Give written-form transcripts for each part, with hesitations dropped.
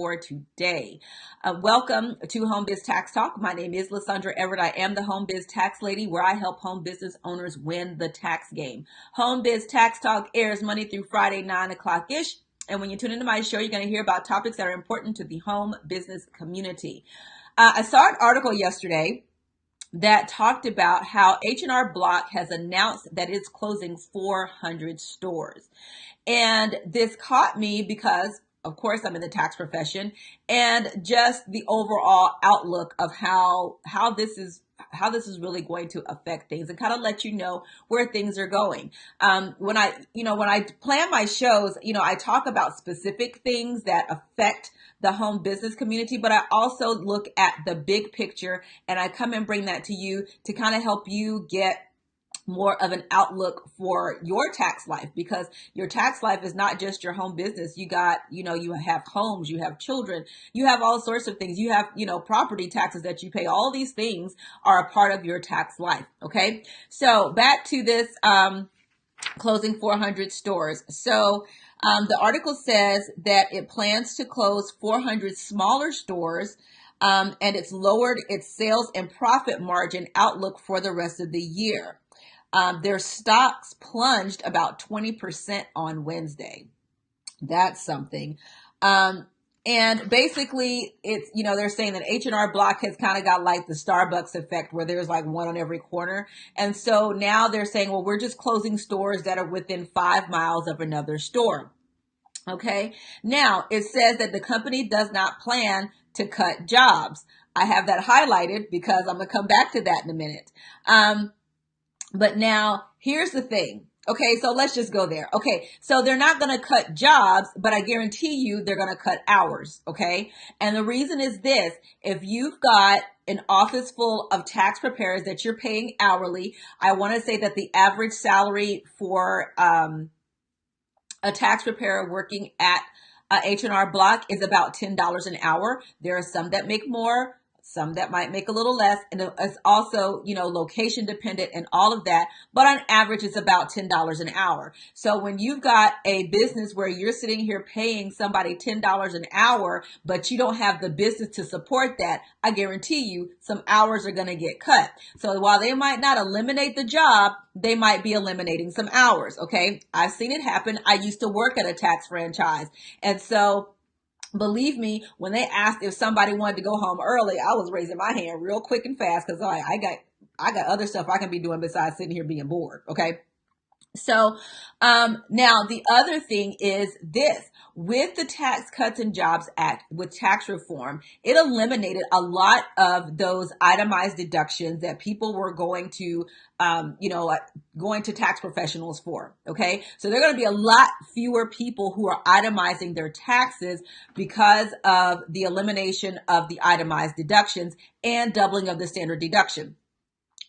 for today. Welcome to Home Biz Tax Talk. My name is Lysandra Everett. I am the Home Biz Tax Lady, where I help home business owners win the tax game. Home Biz Tax Talk airs Monday through Friday, 9 o'clock-ish. And when you tune into my show, you're going to hear about topics that are important to the home business community. I saw an article yesterday that talked about how H&R Block has announced that it's closing 400 stores. And this caught me because, of course, I'm in the tax profession, and just the overall outlook of how this is really going to affect things, and kind of let you know where things are going. When I plan my shows, I talk about specific things that affect the home business community, but I also look at the big picture, and I come and bring that to you to kind of help you get more of an outlook for your tax life, because your tax life is not just your home business. You have homes, you have children, you have all sorts of things. You have, property taxes that you pay. All these things are a part of your tax life. Okay. So back to this, closing 400 stores. So, the article says that it plans to close 400 smaller stores, and it's lowered its sales and profit margin outlook for the rest of the year. Their stocks plunged about 20% on Wednesday. That's something. And basically it's, they're saying that H&R Block has kind of got like the Starbucks effect, where there's like one on every corner. And so now they're saying, well, we're just closing stores that are within 5 miles of another store. Okay. Now it says that the company does not plan to cut jobs. I have that highlighted because I'm going to come back to that in a minute. But now here's the thing. Okay, so let's just go there. Okay, so they're not going to cut jobs, but I guarantee you they're going to cut hours. Okay, and the reason is this: if you've got an office full of tax preparers that you're paying hourly, I want to say that the average salary for a tax preparer working at H&R Block is about $10 an hour. There are some that make more, some that might make a little less, and it's also, location dependent and all of that. But on average, it's about $10 an hour. So when you've got a business where you're sitting here paying somebody $10 an hour, but you don't have the business to support that, I guarantee you some hours are going to get cut. So while they might not eliminate the job, they might be eliminating some hours. Okay. I've seen it happen. I used to work at a tax franchise. And so believe me, when they asked if somebody wanted to go home early, I was raising my hand real quick and fast, because I got other stuff I can be doing besides sitting here being bored. Okay. So, now the other thing is this: with the Tax Cuts and Jobs Act, with tax reform, it eliminated a lot of those itemized deductions that people were going to, going to tax professionals for. Okay. So there are going to be a lot fewer people who are itemizing their taxes because of the elimination of the itemized deductions and doubling of the standard deduction.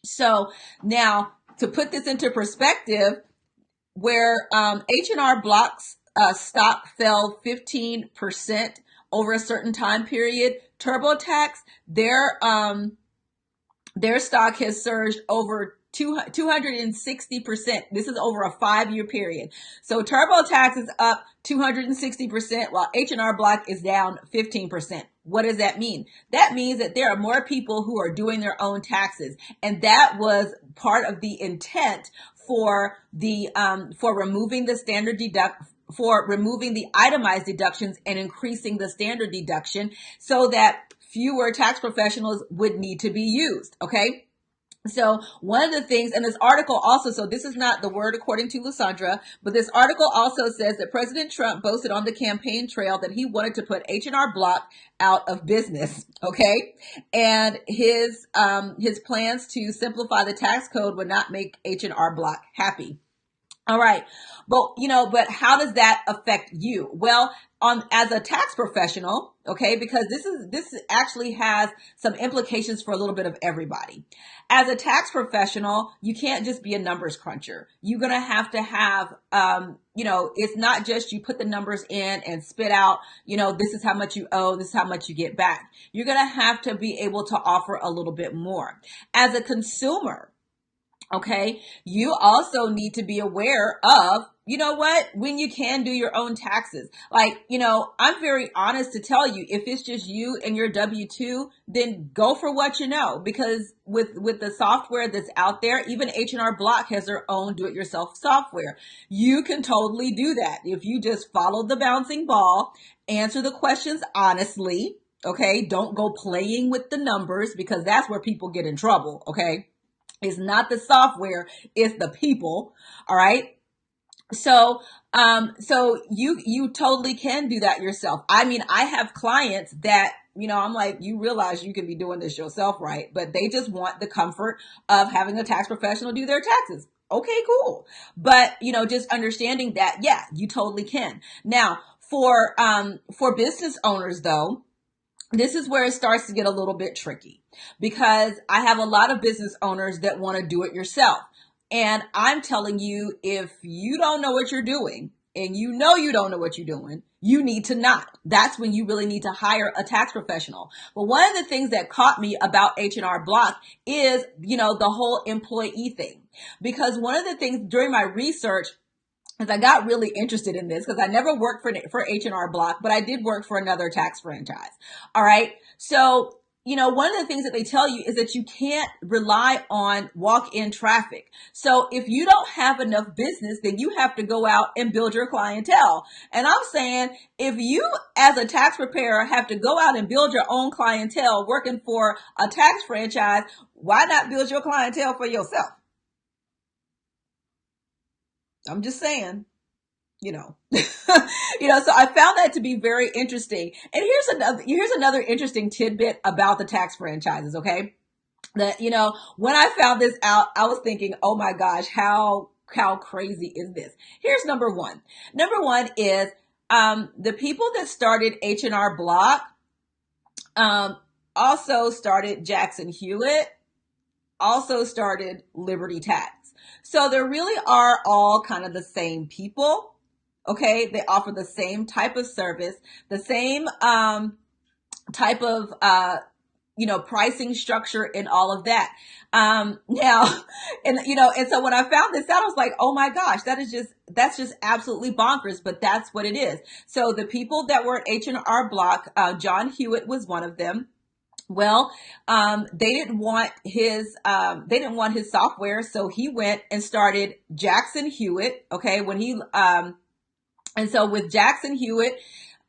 So now, to put this into perspective, where H&R Block's stock fell 15% over a certain time period, TurboTax, their stock has surged over 260%. This is over a 5-year period. So TurboTax is up 260%, while H&R Block is down 15%. What does that mean? That means that there are more people who are doing their own taxes. And that was part of the intent for removing the for removing the itemized deductions and increasing the standard deduction, so that fewer tax professionals would need to be used. Okay. So one of the things, and this article also, so this is not the word according to Lysandra, but this article also says that President Trump boasted on the campaign trail that he wanted to put H&R Block out of business. Okay. And his plans to simplify the tax code would not make H&R Block happy. All right. But how does that affect you? Well, as a tax professional, okay, because this actually has some implications for a little bit of everybody. As a tax professional, you can't just be a numbers cruncher. You're going to have, it's not just you put the numbers in and spit out, this is how much you owe, this is how much you get back. You're going to have to be able to offer a little bit more. As a consumer, okay, you also need to be aware of you know what? When you can do your own taxes, like, I'm very honest to tell you, if it's just you and your W-2, then go for what you know, because with the software that's out there, even H&R Block has their own do-it-yourself software. You can totally do that if you just follow the bouncing ball, answer the questions honestly. Okay. Don't go playing with the numbers, because that's where people get in trouble. Okay. It's not the software, it's the people. All right. So you totally can do that yourself. I mean, I have clients that, I'm like, you realize you can be doing this yourself, right? But they just want the comfort of having a tax professional do their taxes. Okay, cool. But, just understanding that, yeah, you totally can. Now, for business owners though, this is where it starts to get a little bit tricky, because I have a lot of business owners that want to do it yourself. And I'm telling you, if you don't know what you're doing, and you don't know what you're doing, you need to not. That's when you really need to hire a tax professional. But one of the things that caught me about H&R Block is, the whole employee thing. Because one of the things during my research, because I got really interested in this, because I never worked for H&R Block, but I did work for another tax franchise. All right. So, one of the things that they tell you is that you can't rely on walk-in traffic. So if you don't have enough business, then you have to go out and build your clientele. And I'm saying, if you as a tax preparer have to go out and build your own clientele working for a tax franchise, why not build your clientele for yourself? I'm just saying. So I found that to be very interesting. And here's another interesting tidbit about the tax franchises. Okay. That, when I found this out, I was thinking, oh my gosh, how crazy is this? Here's number one. Number one is, the people that started H&R Block, also started Jackson Hewitt, also started Liberty Tax. So there really are all kind of the same people. Okay, they offer the same type of service, the same type of pricing structure and all of that. Now, and so when I found this out, I was like, oh my gosh, that's just absolutely bonkers, but that's what it is. So the people that were at H&R Block, John Hewitt was one of them. Well, they didn't want his software, so he went and started Jackson Hewitt. Okay, and so with Jackson Hewitt,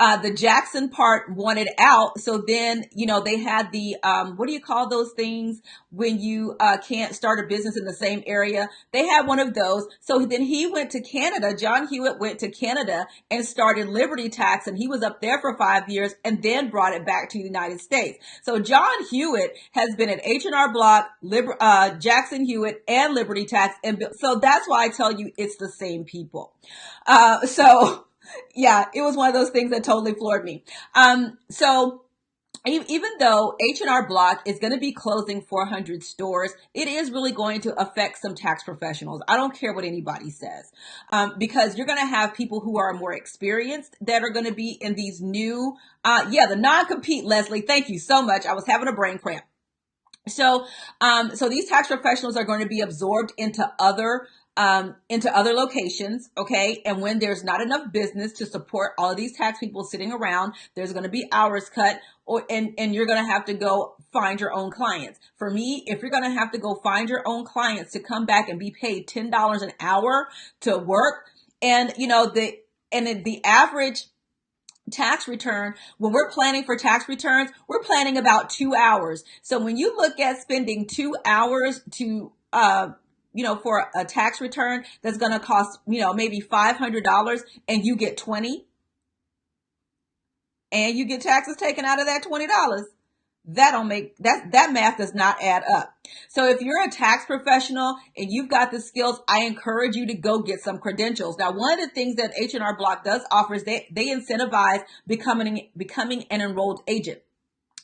the Jackson part wanted out. So then, they had the, what do you call those things when you can't start a business in the same area? They had one of those. So then he went to Canada. John Hewitt went to Canada and started Liberty Tax, and he was up there for 5 years and then brought it back to the United States. So John Hewitt has been at H&R Block, Jackson Hewitt, and Liberty Tax. And so that's why I tell you it's the same people. So yeah, it was one of those things that totally floored me. So even though H&R Block is going to be closing 400 stores, it is really going to affect some tax professionals. I don't care what anybody says, because you're going to have people who are more experienced that are going to be in these new, the non-compete, Leslie. Thank you so much. I was having a brain cramp. So these tax professionals are going to be absorbed into other locations. Okay. And when there's not enough business to support all of these tax people sitting around, there's going to be hours cut, and you're going to have to go find your own clients. For me, if you're going to have to go find your own clients to come back and be paid $10 an hour to work, and the average tax return, when we're planning for tax returns, we're planning about 2 hours. So when you look at spending 2 hours to, for a tax return that's going to cost, maybe $500, and you get 20, and you get taxes taken out of that $20, that math does not add up. So if you're a tax professional and you've got the skills, I encourage you to go get some credentials. Now, one of the things that H&R Block does offer is they incentivize becoming an enrolled agent,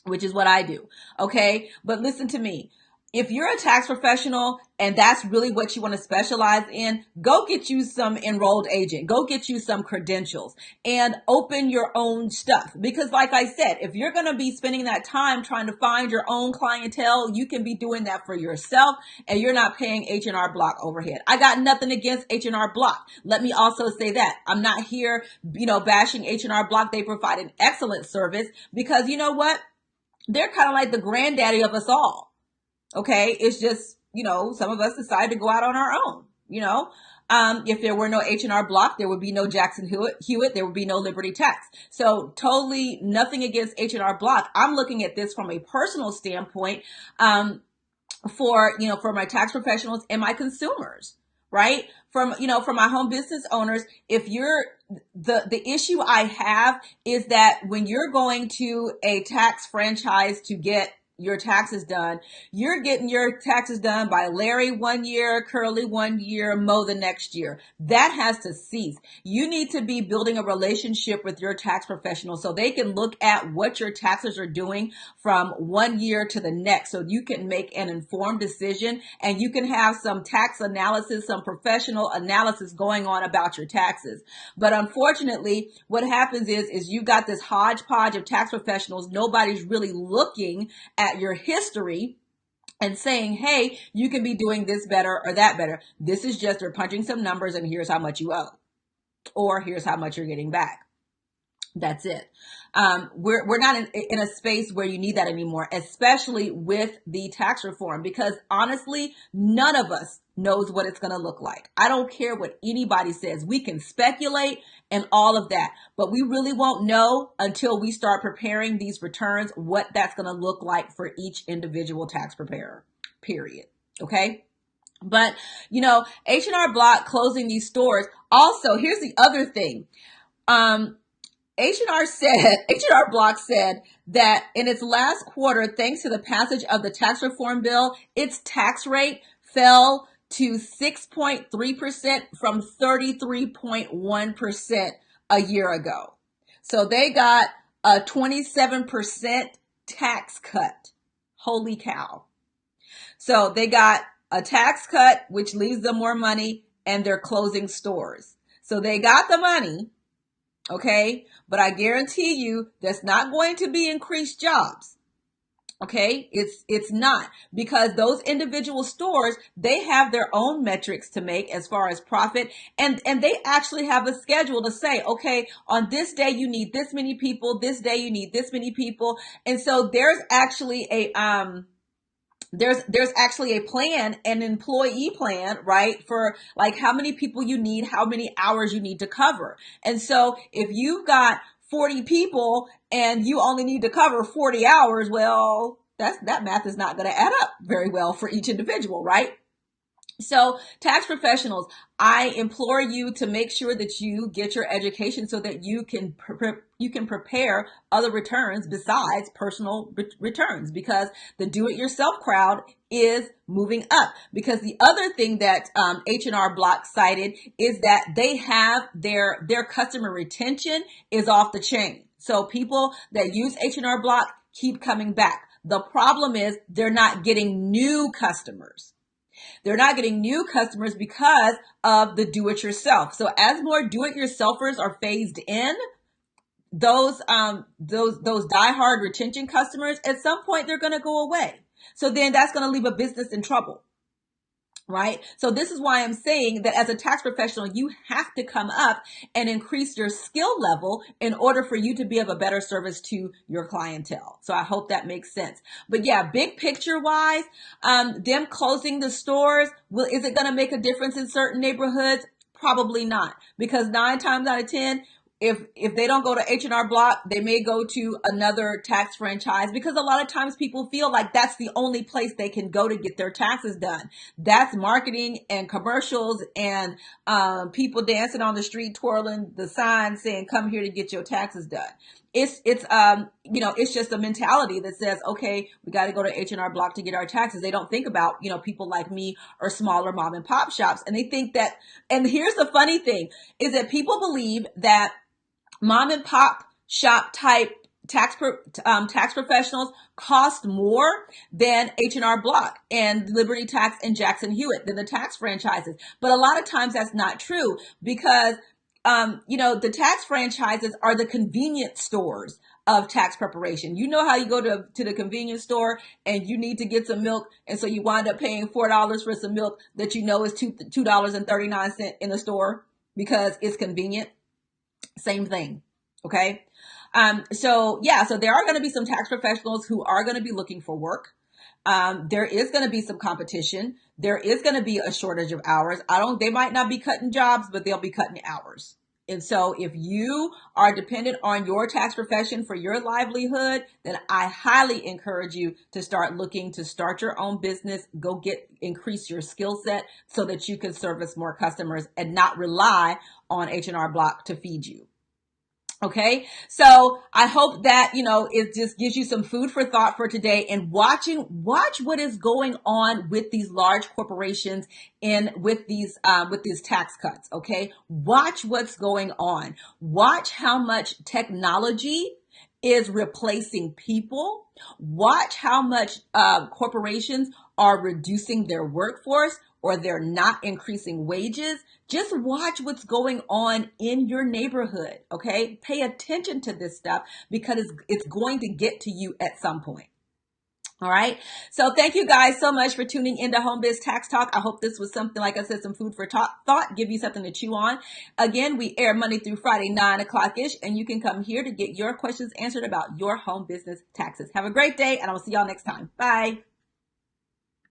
which is what I do. Okay. But listen to me. if you're a tax professional and that's really what you want to specialize in, go get you some enrolled agent, go get you some credentials and open your own stuff. Because like I said, if you're going to be spending that time trying to find your own clientele, you can be doing that for yourself and you're not paying H&R Block overhead. I got nothing against H&R Block. Let me also say that I'm not here, bashing H&R Block. They provide an excellent service because you know what? They're kind of like the granddaddy of us all. Okay. It's just, some of us decide to go out on our own, if there were no H&R Block, there would be no Jackson Hewitt, there would be no Liberty Tax. So totally nothing against H&R Block. I'm looking at this from a personal standpoint, for my tax professionals and my consumers, right? For my home business owners, if you're the issue I have is that when you're going to a tax franchise to get your taxes done, you're getting your taxes done by Larry 1 year, Curly 1 year, Mo the next year. That has to cease. You need to be building a relationship with your tax professional so they can look at what your taxes are doing from 1 year to the next so you can make an informed decision and you can have some tax analysis, some professional analysis going on about your taxes. But unfortunately, what happens is you've got this hodgepodge of tax professionals. Nobody's really looking at your history and saying, hey, you can be doing this better or that better. This is just they're punching some numbers and here's how much you owe, or here's how much you're getting back. That's it. We're not in a space where you need that anymore, especially with the tax reform, because honestly, none of us knows what it's going to look like. I don't care what anybody says. We can speculate and all of that, but we really won't know until we start preparing these returns, what that's going to look like for each individual tax preparer, period. Okay. But, H&R Block closing these stores. Also, here's the other thing. H&R Block said that in its last quarter, thanks to the passage of the tax reform bill, its tax rate fell to 6.3% from 33.1% a year ago. So they got a 27% tax cut. Holy cow. So they got a tax cut, which leaves them more money, and they're closing stores. So they got the money. Okay. But I guarantee you that's not going to be increased jobs. Okay. It's not, because those individual stores, they have their own metrics to make as far as profit. And they actually have a schedule to say, okay, on this day, you need this many people. This day, you need this many people. And so there's actually there's actually a plan, an employee plan, right? For like how many people you need, how many hours you need to cover. And so if you've got 40 people and you only need to cover 40 hours, well, that math is not going to add up very well for each individual, right? So tax professionals, I implore you to make sure that you get your education so that you can prepare other returns besides personal returns, because the do-it-yourself crowd is moving up. Because the other thing that H&R Block cited is that they have their customer retention is off the chain. So people that use H&R Block keep coming back. The problem is they're not getting new customers. They're not getting new customers because of the do-it-yourself. So as more do-it-yourselfers are phased in, those diehard retention customers, at some point they're going to go away. So then that's going to leave a business in trouble. Right? So this is why I'm saying that as a tax professional, you have to come up and increase your skill level in order for you to be of a better service to your clientele. So I hope that makes sense. But yeah, big picture wise, them closing the stores, is it going to make a difference in certain neighborhoods? Probably not, because 9 times out of 10, if they don't go to H&R Block, they may go to another tax franchise, because a lot of times people feel like that's the only place they can go to get their taxes done. That's marketing and commercials and people dancing on the street, twirling the sign saying, come here to get your taxes done. It's just a mentality that says, okay, we got to go to H&R Block to get our taxes. They don't think about, people like me or smaller mom and pop shops. And they think that, and here's the funny thing, is that people believe that mom and pop shop type tax professionals cost more than H&R Block and Liberty Tax and Jackson Hewitt than the tax franchises. But a lot of times that's not true because, the tax franchises are the convenience stores of tax preparation. You know how you go to the convenience store and you need to get some milk, and so you wind up paying $4 for some milk that you know is $2.39 in the store because it's convenient. Same thing. Okay. So there are going to be some tax professionals who are going to be looking for work. There is going to be some competition. There is going to be a shortage of hours. They might not be cutting jobs, but they'll be cutting hours. And so if you are dependent on your tax profession for your livelihood, then I highly encourage you to start looking to start your own business, increase your skill set so that you can service more customers and not rely on H&R Block to feed you. Okay. So I hope that, it just gives you some food for thought for today, and watch what is going on with these large corporations and with these tax cuts. Okay. Watch what's going on. Watch how much technology is replacing people. Watch how much corporations are reducing their workforce or they're not increasing wages. Just watch what's going on in your neighborhood, okay? Pay attention to this stuff because it's going to get to you at some point. All right. So thank you guys so much for tuning into Home Biz Tax Talk. I hope this was something, like I said, some food for thought, give you something to chew on. Again, we air Monday through Friday, 9:00-ish, and you can come here to get your questions answered about your home business taxes. Have a great day, and I'll see y'all next time. Bye.